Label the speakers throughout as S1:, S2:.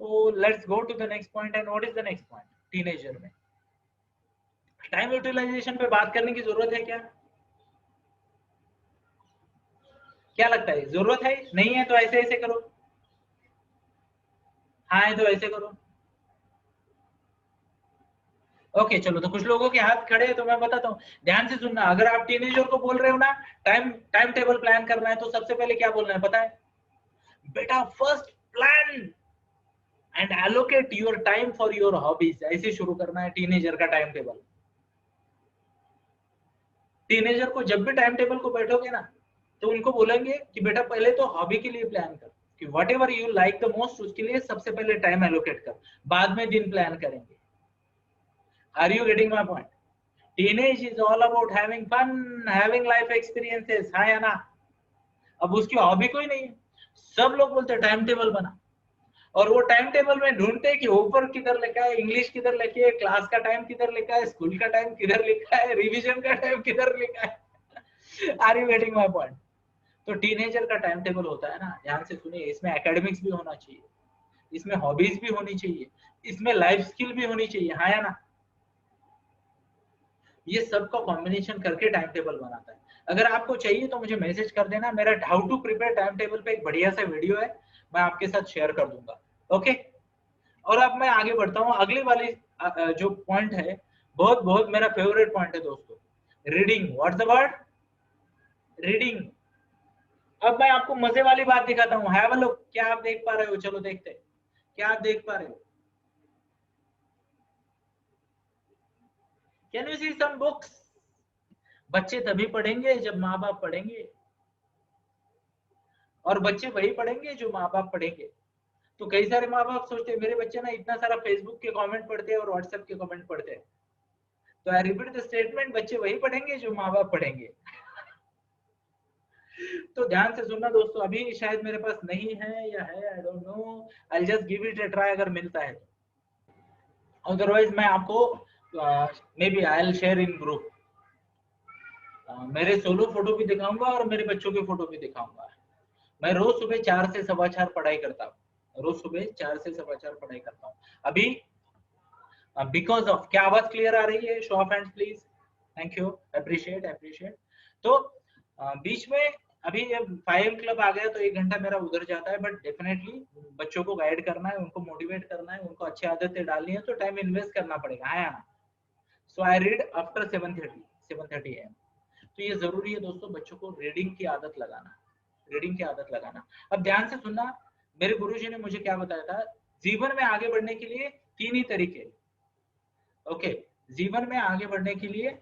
S1: तो let's go to the next point. And what is the next point? Teenager में time utilisation पे बात करने की जरूरत है क्या? क्या लगता है, जरूरत है? नहीं है तो ऐसे ऐसे करो, हाँ है तो ऐसे करो। ओके चलो, तो कुछ लोगों के हाथ खड़े हैं तो मैं बताता हूँ, ध्यान से सुनना। अगर आप टीनेजर को बोल रहे हो ना टाइम टाइम टेबल प्लान करना है, तो सबसे पहले क्या बोलना है पता है? बेटा first plan and allocate your time for your hobbies, ऐसे शुरू करना है टीनेजर का टाइम टेबल। टीनेजर को जब भी टाइम टेबल को बैठोगे ना, तो उनको बोलेंगे कि बेटा पहले तो हॉबी के लिए प्लान कर, कि what ever you like the most उसके लिए सबसे पहले टाइम एलोकेट कर, बाद में दिन प्लान करेंगे। Are you getting my point? Teenage is all about having fun, having life experiences, हाँ या ना? अब उसकी हॉबी कोई नहीं है। सब लोग बोलते हैं टाइम टेबल बना, और वो टाइम टेबल में ढूंढते हैं कि ऊपर किधर लिखा है, इंग्लिश किधर लिखी है, क्लास का टाइम किधर लिखा है, स्कूल का टाइम किधर लिखा है, रिवीजन का टाइम किधर लिखा है। Are you getting my point? तो टीनेजर का टाइम टेबल होता है ना, ध्यान से सुनिए, इसमें एकेडमिक्स भी होना चाहिए, इसमें हॉबीज भी होनी चाहिए, इसमें लाइफ स्किल भी होनी चाहिए, हाँ या ना? ये सब का कॉम्बिनेशन करके टाइम टेबल बनाता है। अगर आपको चाहिए तो मुझे मैसेज कर देना, मेरा how to prepare time table पे एक बढ़िया सा वीडियो है, मैं आपके साथ शेयर कर दूंगा। ओके, और अब मैं आगे बढ़ता हूँ अगली वाली जो पॉइंट है, बहुत बहुत मेरा फेवरेट पॉइंट है दोस्तों, reading. What's the word? Reading. अब मैं आपको मजे वाली बात दिखाता हूँ, हैव अ लुक। क्या आप देख पा रहे हो? चलो देखते हैं, क्या आप देख पा रहे हो? Can you see some books? बच्चे तभी पढ़ेंगे जब माँ बाप पढ़ेंगे, और बच्चे वही पढ़ेंगे जो माँ बाप पढ़ेंगे। तो कई सारे माँ बाप सोचते हैं मेरे बच्चे ना इतना सारा फेसबुक के कमेंट पढ़ते हैं और व्हाट्सएप के कमेंट पढ़ते हैं, तो आई रिपीट द स्टेटमेंट, बच्चे वही पढ़ेंगे जो माँ बाप पढ़ेंगे। तो ध्यान से सुनना दोस्तों, अभी शायद मेरे पास नहीं है या है, I don't know, I just give it a try अगर मिलता है तो। अदरवाइज मैं आपको maybe I will share in group, मेरे सोलो फोटो भी दिखाऊंगा और मेरे बच्चों के फोटो भी दिखाऊंगा। मैं रोज सुबह 4 से 4:15 पढ़ाई करता हूँ, रोज सुबह 4 से 4:15 पढ़ाई करता हूँ अभी, बिकॉज ऑफ, क्या आवाज क्लियर आ रही है? Show of hands please, thank you, appreciate appreciate. तो बीच में अभी जब 5 क्लब आ गया तो 1 घंटा मेरा उधर जाता है, बट डेफिनेटली बच्चों को गाइड करना है, उनको मोटिवेट करना है, उनको अच्छी आदतें डालनी है, तो टाइम इन्वेस्ट करना पड़ेगा, है ना? सो आई रीड आफ्टर 7:30 AM। तो ये जरूरी है दोस्तों, बच्चों को रीडिंग की आदत लगाना, रीडिंग की आदत लगाना। अब ध्यान से सुनना, मेरे गुरुजी ने मुझे क्या बताया था, जीवन में आगे बढ़ने के लिए 3 ही तरीके। ओके, जीवन में आगे बढ़ने के लिए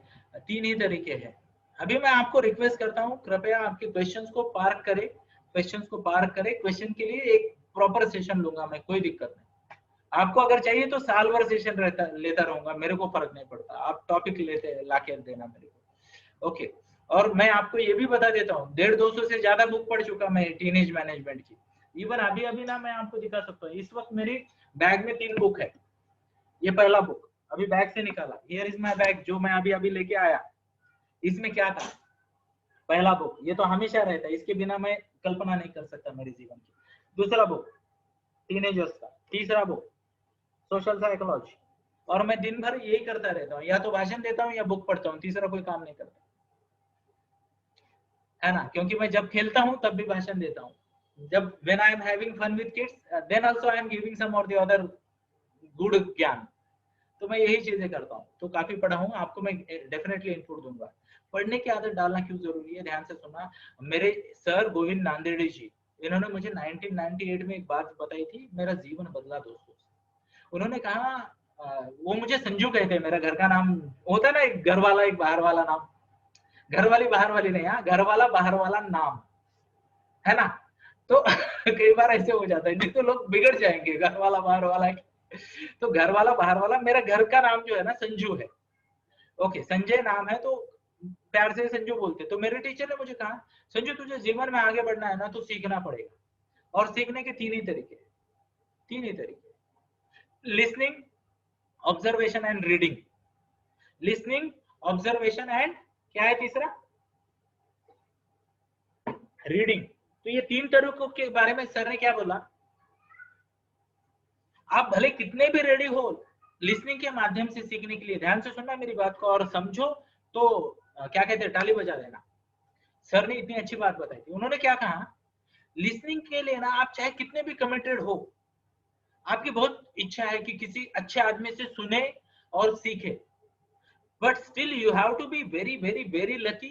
S1: 3 ही तरीके हैं। अभी मैं आपको रिक्वेस्ट करता हूँ, कृपया आपके क्वेश्चंस को पार्क करें, क्वेश्चंस को पार्क करें। क्वेश्चन के लिए एक प्रॉपर सेशन लूंगा मैं, कोई दिक्कत नहीं। आपको अगर चाहिए तो साल भर सेशन रहता लेता रहूंगा, मेरे को फर्क नहीं पड़ता, आप टॉपिक लेते लाके देना मेरे को। ओके, और मैं आपको ये भी बता देता हूँ, 150-200 से ज्यादा बुक पढ़ चुका मैं टीनेज मैनेजमेंट की। इवन अभी अभी ना मैं आपको दिखा सकता हूँ, इस वक्त मेरी बैग में 3 बुक है। ये पहला बुक अभी बैग से निकाला, हियर इज माय बैग, जो मैं अभी अभी लेके आया। इसमें क्या था? पहला बुक, ये तो हमेशा रहता है, इसके बिना मैं कल्पना नहीं कर सकता मेरे जीवन की। दूसरा बुक टीनेजर्स का, तीसरा बुक सोशल साइकोलॉजी। और मैं दिन भर यही करता रहता हूँ, या तो भाषण देता हूँ या बुक पढ़ता हूँ, तीसरा कोई काम नहीं करता, है ना? क्योंकि मैं जब खेलता हूँ तब भी भाषण देता हूँ, जब when I am having fun with kids then also I am giving some और द अदर गुड ज्ञान। तो मैं यही चीजें करता हूँ, तो काफी पढ़ा हूँ, आपको मैं डेफिनेटली इनपुट दूंगा। पढ़ने की आदत डालना क्यों जरूरी है, ध्यान से सुनना। मेरे सर गोविंद नांदेड़ी जी, इन्होंने मुझे 1998 में एक बात बताई थी, मेरा जीवन बदला दोस्तों। उन्होंने कहा, वो मुझे संजू कहते हैं, मेरा घर का नाम होता है ना, एक घर वाला एक बाहर वाला नाम, घर वाली बाहर वाली नहीं, हाँ, घर वाला बाहर वाला नाम, है ना? तो कई बार ऐसे हो जाता है, नहीं तो लोग बिगड़ जाएंगे, घर वाला बाहर वाला। तो घर वाला बाहर वाला, मेरा घर का नाम जो है ना संजू है। ओके, संजय नाम है, तो प्यार से संजू बोलते। तो मेरे टीचर ने मुझे कहा, संजू तुझे जीवन में आगे बढ़ना है ना तो सीखना पड़ेगा, और सीखने के 3 ही तरीके, 3 ही तरीके, listening, observation and reading. Listening, observation and क्या है तीसरा? रीडिंग। तो ये 3 तरीकों के बारे में सर ने क्या बोला, आप भले कितने भी रेडी हो लिसनिंग के माध्यम से सीखने के लिए, ध्यान से सुनना मेरी बात को और समझो तो क्या कहते हैं, ताली बजा देना। सर ने इतनी अच्छी बात बताई थी, उन्होंने क्या कहा, लिसनिंग के लिए ना आप चाहे कितने भी कमिटेड हो, आपकी बहुत इच्छा है कि किसी अच्छे आदमी से सुने और सीखे, but still you have to be very very very lucky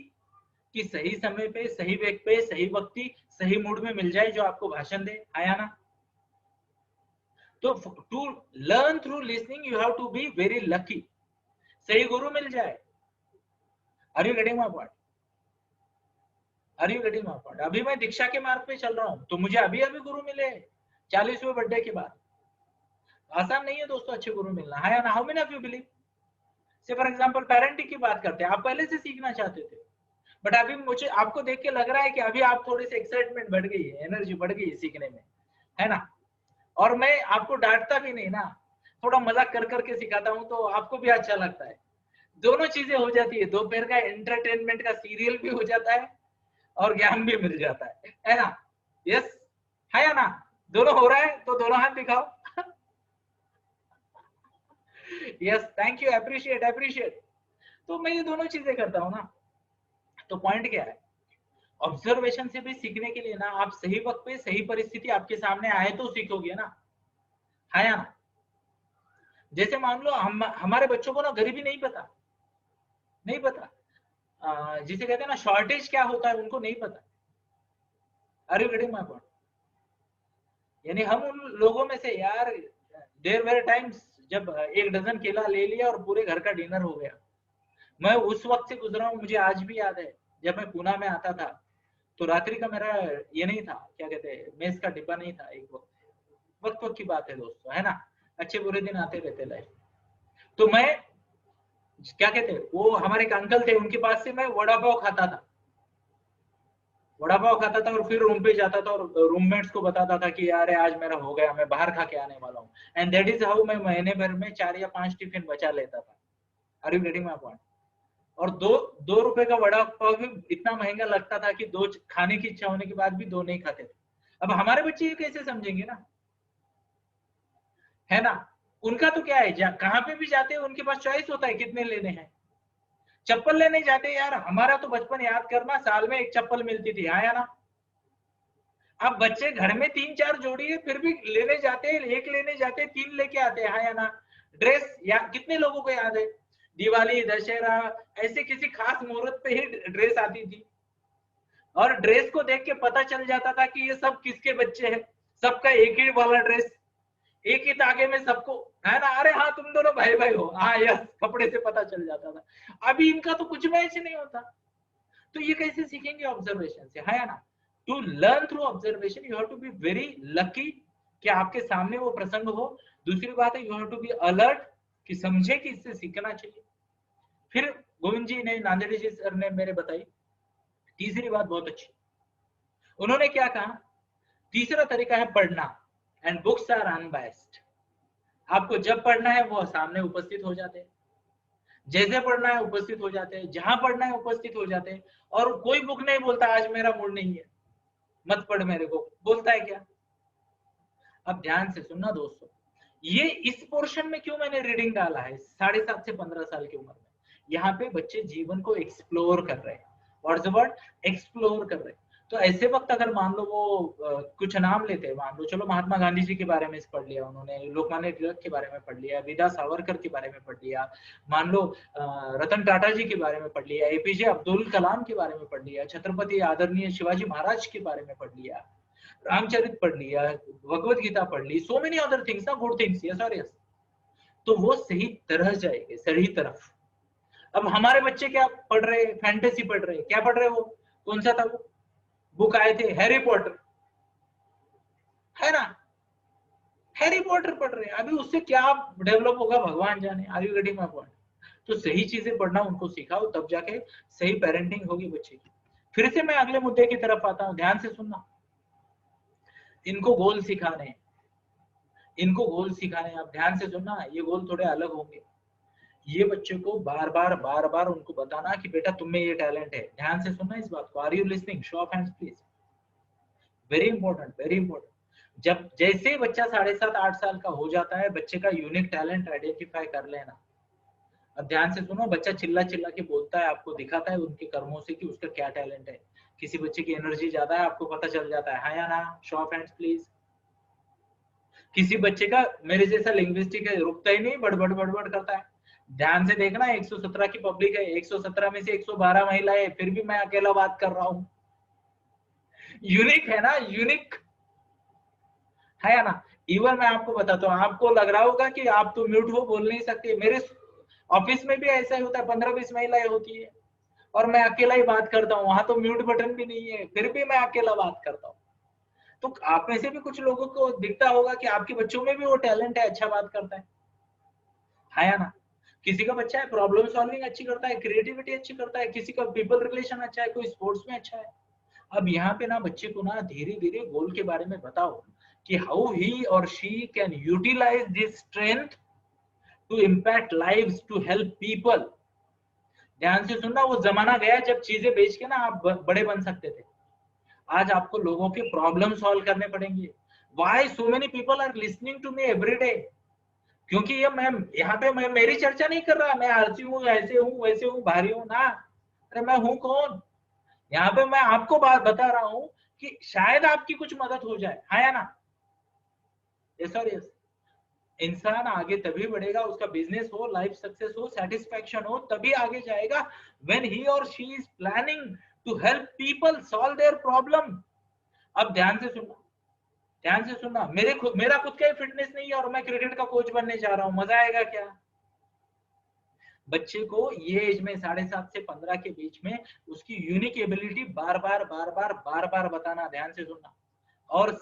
S1: कि सही समय पे, सही व्यक्ति पे, सही व्यक्ति, सही मूड में मिल जाए जो आपको भाषण दे, आया ना। तो to learn through listening you have to be very lucky, सही गुरु मिल जाए। Are you getting my point? Are you getting my point? अभी मैं दीक्षा के मार्ग पे चल रहा हूँ, तो मुझे अभी अभी गुरु मिले 40वें बर्थडे के बाद। आसान नहीं है दोस्तों अच्छे गुरु मिलना, है ना? How many of you believe? से फॉर एग्जांपल पेरेंटिंग की बात करते हैं, आप पहले से सीखना चाहते थे, बट अभी मुझे आपको देख के लग रहा है कि अभी आप थोड़ी सी एक्साइटमेंट बढ़ गई है, एनर्जी बढ़ गई है सीखने में, है ना? और मैं आपको डांटता भी नहीं ना, थोड़ा मजाक कर करके सिखाता हूँ तो आपको भी अच्छा लगता है। दोनों चीजें हो जाती है, दोपहर का एंटरटेनमेंट का सीरियल भी हो जाता है और ज्ञान भी मिल जाता है ना? यस, है या ना? दोनों हो रहा है तो दोनों हाथ दिखाओ। Yes, thank you, appreciate appreciate. तो मैं ये दोनों चीजें करता हूँ ना। तो पॉइंट क्या है, ऑब्जर्वेशन से भी सीखने के लिए ना, आप सही वक्त पे सही परिस्थिति आपके सामने आए तो सीखोगे ना, है या ना? जैसे मान लो हमारे बच्चों को ना गरीबी नहीं पता, नहीं पता, जिसे कहते हैं ना शॉर्टेज क्या होता है उनको नहीं पता। Are you getting my point? यानी हम उन लोगों में से यार, देयर वेर टाइम्स जब 1 डजन केला ले लिया और पूरे घर का डिनर हो गया। मैं उस वक्त से गुजरा हूँ, मुझे आज भी याद है जब मैं पूना में आता था तो रात्रि का मेरा ये नहीं था, क्या कहते हैं, मेस का डिब्बा नहीं था। एक वक्त वक्त की बात है दोस्तों, है ना? अच्छे बुरे दिन आते रहते लाइफ। तो मैं क्या कहते हैं, वो हमारे एक अंकल थे, उनके पास से मैं वड़ा पाव खाता था, वड़ा पाव खाता था और फिर रूम पे जाता था और रूममेट्स को बताता था कि यार आज मेरा हो गया, मैं बाहर खा के आने वाला हूँ। एंड दैट इज हाउ मैं महीने भर में 4 या 5 टिफिन बचा लेता था। Are you getting my point? और दो रुपए का वड़ा पाव भी इतना महंगा लगता था कि दो खाने की इच्छा होने के बाद भी दो नहीं खाते थे। अब हमारे बच्चे ये कैसे समझेंगे ना, है ना? उनका तो क्या है, कहां पे भी जाते हैं उनके पास चॉइस होता है कितने लेने हैं। चप्पल लेने जाते यार, हमारा तो बचपन याद करना, साल में एक चप्पल मिलती थी, हाँ या ना? अब बच्चे घर में 3-4 जोड़ी है फिर भी लेने जाते हैं, एक लेने जाते हैं 3 लेके आते हैं, हाँ या ना? ड्रेस या कितने लोगों को याद है, दिवाली दशहरा ऐसे किसी खास मुहूर्त पे ही ड्रेस आती थी, और ड्रेस को देख के पता चल जाता था कि ये सब किसके बच्चे हैं। सबका एक ही वाला ड्रेस, एक ही तागे में सबको, है ना? अरे हाँ तुम दोनों भाई भाई हो, हाँ यस, कपड़े से पता चल जाता था। अभी इनका तो कुछ मैच नहीं होता, तो ये कैसे सीखेंगे? ऑब्जर्वेशन से, है ना? To learn through observation you have to be very lucky कि आपके सामने वो प्रसंग हो। दूसरी बात है, you have to be alert कि समझे कि इससे सीखना चाहिए। फिर गोविंद जी ने, नांदेड़ी जी सर ने मेरे बताई तीसरी बात बहुत अच्छी। उन्होंने क्या कहा, तीसरा तरीका है पढ़ना, एंड बुक्स आर अनबायस्ड। आपको जब पढ़ना है वो सामने उपस्थित हो जाते हैं, जैसे पढ़ना है उपस्थित हो जाते हैं, जहां पढ़ना है उपस्थित हो जाते हैं। और कोई बुक नहीं बोलता आज मेरा मूड नहीं है मत पढ़ मेरे को, बोलता है क्या? अब ध्यान से सुनना दोस्तों, ये इस पोर्शन में क्यों मैंने रीडिंग डाला है 7.5 से 15 साल की उम्र में। यहाँ पे बच्चे जीवन को एक्सप्लोर कर रहे हैं, व्हाट्स द वर्ड, एक्सप्लोर कर रहे हैं। तो ऐसे वक्त अगर मान लो वो कुछ नाम लेते हैं, मान लो चलो महात्मा गांधी जी के बारे में पढ़ लिया उन्होंने, लोकमान्य तिलक के बारे में पढ़ लिया, विदा सावरकर के बारे में पढ़ लिया, मान लो रतन टाटा जी के बारे में पढ़ लिया, एपीजे अब्दुल कलाम के बारे में पढ़ लिया, छत्रपति आदरणीय शिवाजी महाराज के बारे में पढ़ लिया, रामचरित पढ़ लिया, भगवत गीता पढ़ ली, सो मेनी अदर थिंग्स ना, गुड थिंग्स, यस और यस। तो वो सही तरह जाएंगे, सही तरफ। अब हमारे बच्चे क्या पढ़ रहे, फैंटेसी पढ़ रहे, क्या पढ़ रहे, वो कौन सा था वो बुक आए थे, हैरी पॉटर, है ना? हैरी पॉटर पढ़ रहे हैं, अभी उससे क्या डेवलप होगा भगवान जाने। Are you getting my point? तो सही चीजें पढ़ना उनको सिखाओ, तब जाके सही पेरेंटिंग होगी बच्चे की। फिर से मैं अगले मुद्दे की तरफ आता हूं, ध्यान से सुनना। इनको गोल सिखाने, इनको गोल सिखाने, आप ध्यान से सुनना, ये गोल थोड़े अलग होंगे। ये बच्चे को बार बार उनको बताना कि बेटा तुम में ये टैलेंट है। ध्यान से सुनना इस बात को। Are you listening? Show of hands please. Very important, very important. जब जैसे ही बच्चा 7.5-8 साल का हो जाता है, बच्चे का यूनिक टैलेंट आइडेंटिफाई कर लेना। अब ध्यान से सुनो, बच्चा चिल्ला चिल्ला के बोलता है, आपको दिखाता है उनके कर्मों से कि उसका क्या टैलेंट है। किसी बच्चे की एनर्जी ज्यादा है, आपको पता चल जाता है, हाँ या ना? Show of hands please. किसी बच्चे का मेरे जैसा लिंग्विस्टिक है, रुकता ही नहीं, बड़बड़ बड़बड़ करता है। ध्यान से देखना, 117 की पब्लिक है, 117 में से 112 महिलाएं, फिर भी मैं अकेला बात कर रहा हूं। यूनिक है ना, यूनिक है ना? इवन मैं आपको बताता हूँ, आपको लग रहा होगा कि आप तो म्यूट हो, बोल नहीं सकते। मेरे ऑफिस में भी ऐसा ही होता है, 15-20 महिलाएं होती है और मैं अकेला ही बात करता हूँ। वहां तो म्यूट बटन भी नहीं है, फिर भी मैं अकेला बात करता हूँ। तो आप में से भी कुछ लोगों को दिखता होगा कि आपके बच्चों में भी वो टैलेंट है, अच्छा बात करता है या ना? किसी का बच्चा है प्रॉब्लम सॉल्विंग अच्छी करता है, क्रिएटिविटी अच्छी करता है, किसी का पीपल रिलेशन अच्छा है, कोई स्पोर्ट्स में अच्छा है। अब यहाँ पे ना बच्चे को ना धीरे धीरे गोल के बारे में बताओ कि हाउ ही और she can utilise this strength to impact lives, to help people. ध्यान से सुनना, वो जमाना गया जब चीजें बेच के ना आप बड़े बन सकते थे। आज आपको लोगों के प्रॉब्लम सॉल्व करने पड़ेंगे। Why so many people are listening to me every day? क्योंकि ये मैं यहाँ पे मैं मेरी चर्चा नहीं कर रहा, मैं आलसी हूँ, ऐसे हूँ, वैसे हूँ, भारी हूँ ना। अरे मैं हूँ कौन? यहाँ पे मैं आपको बात बता रहा हूँ कि शायद आपकी कुछ मदद हो जाए, हाँ या ना? यस और यस। इंसान आगे तभी बढ़ेगा, उसका बिजनेस हो, लाइफ सक्सेस हो, सेटिस्फैक्शन हो, तभी आगे जाएगा व्हेन ही और she is planning to help people solve their problem. अब ध्यान से सुनना, ध्यान से सुनना, मेरा खुद का ही फिटनेस नहीं है और मैं क्रिकेट का कोच बनने जा रहा हूँ, मजा आएगा क्या? बच्चे को ये एज में 7.5 से 15 के बीच में उसकी यूनिक एबिलिटी बार बार बार बार बार बार बताना, ध्यान से सुनना। और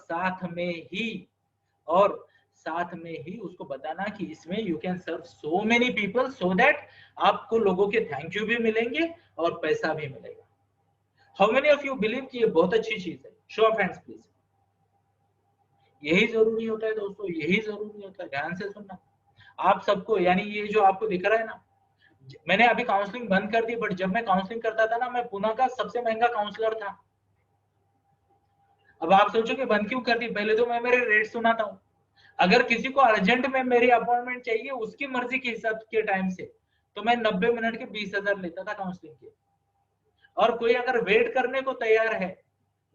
S1: और साथ में ही उसको बताना कि इसमें you can serve so many people, so that आपको लोगों के थैंक यू भी मिलेंगे और पैसा भी मिलेगा। How many of you believe कि ये बहुत अच्छी चीज है? Show of hands please. यही जरूरी होता है दोस्तों, यही जरूरी होता है। ध्यान से सुनना, आप सबको, यानी ये जो आपको दिख रहा है ना, मैंने अभी काउंसलिंग बंद कर दी, बट जब मैं काउंसलिंग करता था ना, मैं पुणे का सबसे महंगा काउंसलर था। अब आप सोचो कि बंद क्यों कर दी? पहले तो मैं मेरे रेट सुनाता हूँ। अगर किसी को अर्जेंट में मेरी अपॉइंटमेंट चाहिए उसकी मर्जी के हिसाब के टाइम से, तो मैं 90 मिनट के 20,000 लेता था काउंसलिंग के। और कोई अगर वेट करने को तैयार है,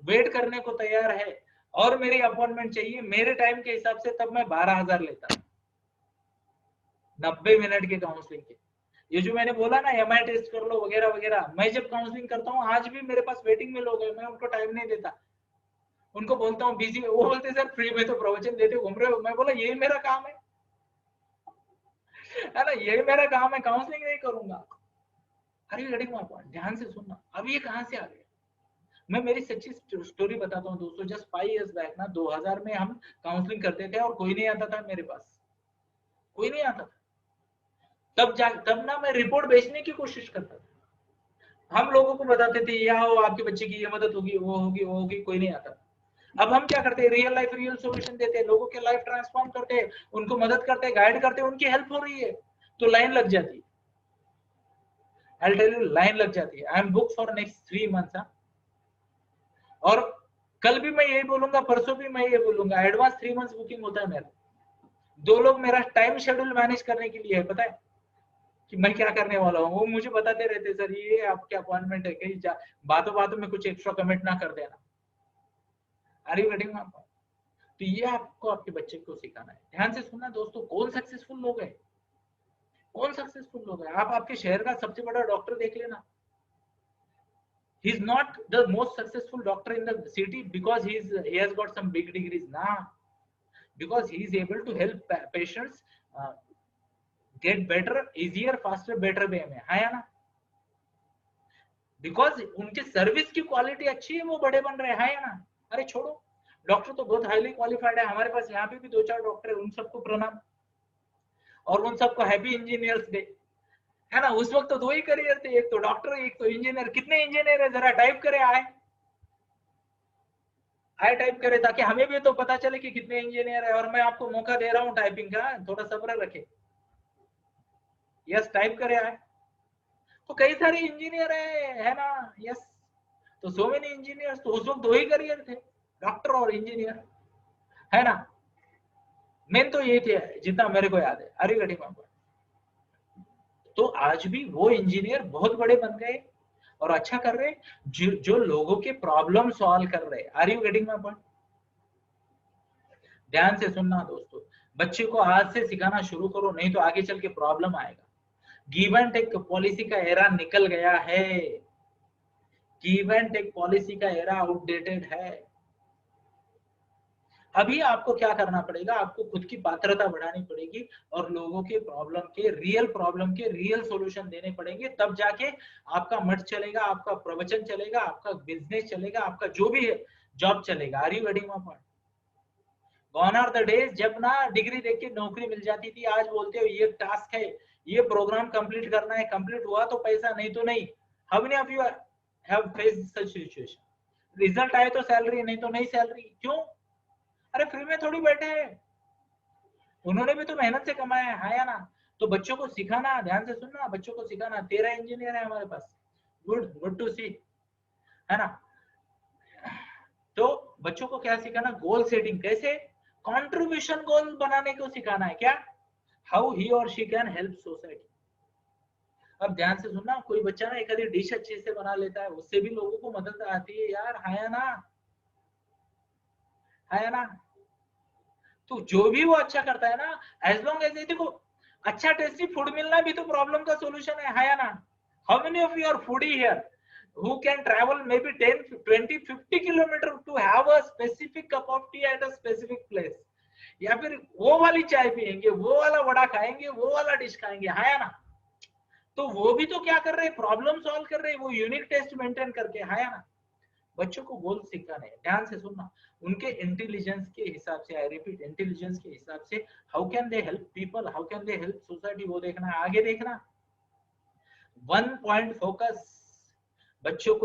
S1: वेट करने को तैयार है और मेरी अपॉइंटमेंट चाहिए मेरे टाइम के हिसाब से, तब मैं 12,000 लेता, 90 मिनट के काउंसलिंग के। ये जो मैंने बोला ना एमआई टेस्ट कर लो वगैरह वगैरह, मैं जब काउंसलिंग करता हूँ, आज भी मेरे पास वेटिंग में लोग हैं, मैं उनको टाइम नहीं देता। उनको बोलता हूँ बिजी, वो बोलते सर फ्री में तो प्रवचन देते घूम रहे हो। मैं बोला यही मेरा काम है ना, यही मेरा काम है, काउंसलिंग नहीं करूंगा। अरे गेटिंग माय पॉइंट? ध्यान से सुनना, अब ये कहां से आ गया? मैं मेरी सच्ची स्टोरी बताता हूँ दोस्तों। जस्ट 5 years बैक ना, 2000 में हम काउंसलिंग करते थे और कोई नहीं आता था मेरे पास, कोई नहीं आता था। तब ना मैं रिपोर्ट बेचने की कोशिश करता था। हम लोगों को बताते थे, या हो आपके बच्चे की ये मदद होगी, वो होगी, वो होगी, कोई नहीं आता। अब हम क्या करते हैं? रियल लाइफ रियल सॉल्यूशन देते हैं, लोगों के लाइफ ट्रांसफॉर्म करते हैं, उनको मदद करते हैं, गाइड करते हैं, उनकी हेल्प हो रही है, तो लाइन लग जाती है। I'll tell you, लाइन लग जाती है। I am book for next 3 months। और कल भी मैं यही बोलूंगा, परसों भी मैं ये बोलूंगा, एडवांस 3 months बुकिंग होता है मेरा। 2 लोग मेरा टाइम शेड्यूल मैनेज करने के लिए है, पता है कि मैं क्या करने वाला हूँ। वो मुझे बताते रहते, सर ये आपके अपॉइंटमेंट है, कहीं बातों बातों में कुछ एक्स्ट्रा कमेंट ना कर देना। Are you getting? तो ये आपको आपके बच्चे को सिखाना है। ध्यान से सुनना दोस्तों, कौन सक्सेसफुल लोग हैं, कौन सक्सेसफुल लोग हैं? आप आपके शहर का सबसे बड़ा डॉक्टर देख लेना, he is not the most successful doctor in the city because he has got some big degrees, nah, because he is able to help patients get better, easier, faster, better way में, है या ना? Because उनके service की quality अच्छी है, वो बड़े बन रहे हैं, या ना? अरे छोड़ो, डॉक्टर तो बहुत हाईली क्वालिफाइड है हमारे पास, यहाँ पे भी 2-4 डॉक्टर है, उन सबको प्रणाम और उन सबको हैप्पी इंजीनियर्स डे, है ना? उस वक्त तो 2 ही करियर थे, एक तो डॉक्टर, एक तो इंजीनियर। कितने इंजीनियर है जरा टाइप करे, आए टाइप करे, ताकि हमें भी तो पता चले कि कितने इंजीनियर है। और मैं आपको मौका दे रहा हूँ टाइपिंग का, थोड़ा सब्र रखे। यस, टाइप करे आए। तो कई सारे इंजीनियर है ना? यस। तो सो मेनी इंजीनियर्स, तो उस वक्त 2 ही करियर थे, डॉक्टर और इंजीनियर। है ना। मेन तो ये थे जितना मेरे को याद है। Are you getting my point? तो आज भी वो इंजीनियर बहुत बड़े बन गए और अच्छा कर रहे, जो लोगों के प्रॉब्लम सॉल्व कर रहे। Are you getting my point? ध्यान से सुनना दोस्तों, बच्चे को आज से सिखाना शुरू करो, नहीं तो आगे चल के प्रॉब्लम आएगा। गिव एंड टेक पॉलिसी का एरा निकल गया है। गिव एंड टेक पॉलिसी का एरा आउटडेटेड है। अभी आपको क्या करना पड़ेगा, आपको खुद की पात्रता बढ़ानी पड़ेगी और लोगों के प्रॉब्लम के रियल सॉल्यूशन देने पड़ेंगे, तब जाके आपका मठ चलेगा, आपका प्रवचन चलेगा, आपका बिजनेस चलेगा, आपका जो भी जॉब चलेगा। Are you getting my point? Gone are the days जब ना डिग्री देख के नौकरी मिल जाती थी। आज बोलते हो ये टास्क है, ये प्रोग्राम कंप्लीट करना है, कंप्लीट हुआ तो पैसा, नहीं तो नहीं। How many of you have faced such situation? Result आए तो सैलरी, नहीं तो नहीं सैलरी। क्यों? अरे फ्री में थोड़ी बैठे हैं, उन्होंने भी तो मेहनत से कमाया है या ना। तो बच्चों को सिखाना, ध्यान से सुनना, बच्चों को सिखाना। 13 इंजीनियर है हमारे पास, गुड गुड टू सी, है ना। तो बच्चों को क्या सिखाना, गोल सेटिंग, कैसे कंट्रीब्यूशन गोल बनाने को सिखाना है। क्या? हाउ ही और शी कैन हेल्प सोसाइटी। अब ध्यान से सुनना, कोई बच्चा ना एक आधी डिश अच्छे से बना लेता है, उससे भी लोगों को मदद आती है यार, है ना, है ना। तो जो भी वो अच्छा करता है ना, एज लॉन्ग एज, देखो अच्छा टेस्टी फूड मिलना भी तो प्रॉब्लम का सॉल्यूशन है ना। How many of you are foodie here who can travel maybe 10 20 50 kilometre to have a specific cup of tea at a specific place, या फिर वो वाली चाय पियेंगे, वो वाला वड़ा खाएंगे, वो वाला डिश खाएंगे, है ना। तो वो भी तो क्या कर रहे हैं, प्रॉब्लम सॉल्व कर रहे हैं, वो यूनिक टेस्ट मेंटेन करके, है ना। बच्चों को गोल सिखाने, ध्यान से सुनना, उनके इंटेलिजेंस के हिसाब से, आई रिपीट इंटेलिजेंस के हिसाब से, how can they help people, how can they help society, वो देखना है, आगे देखना। वन पॉइंट फोकस, बच्चों को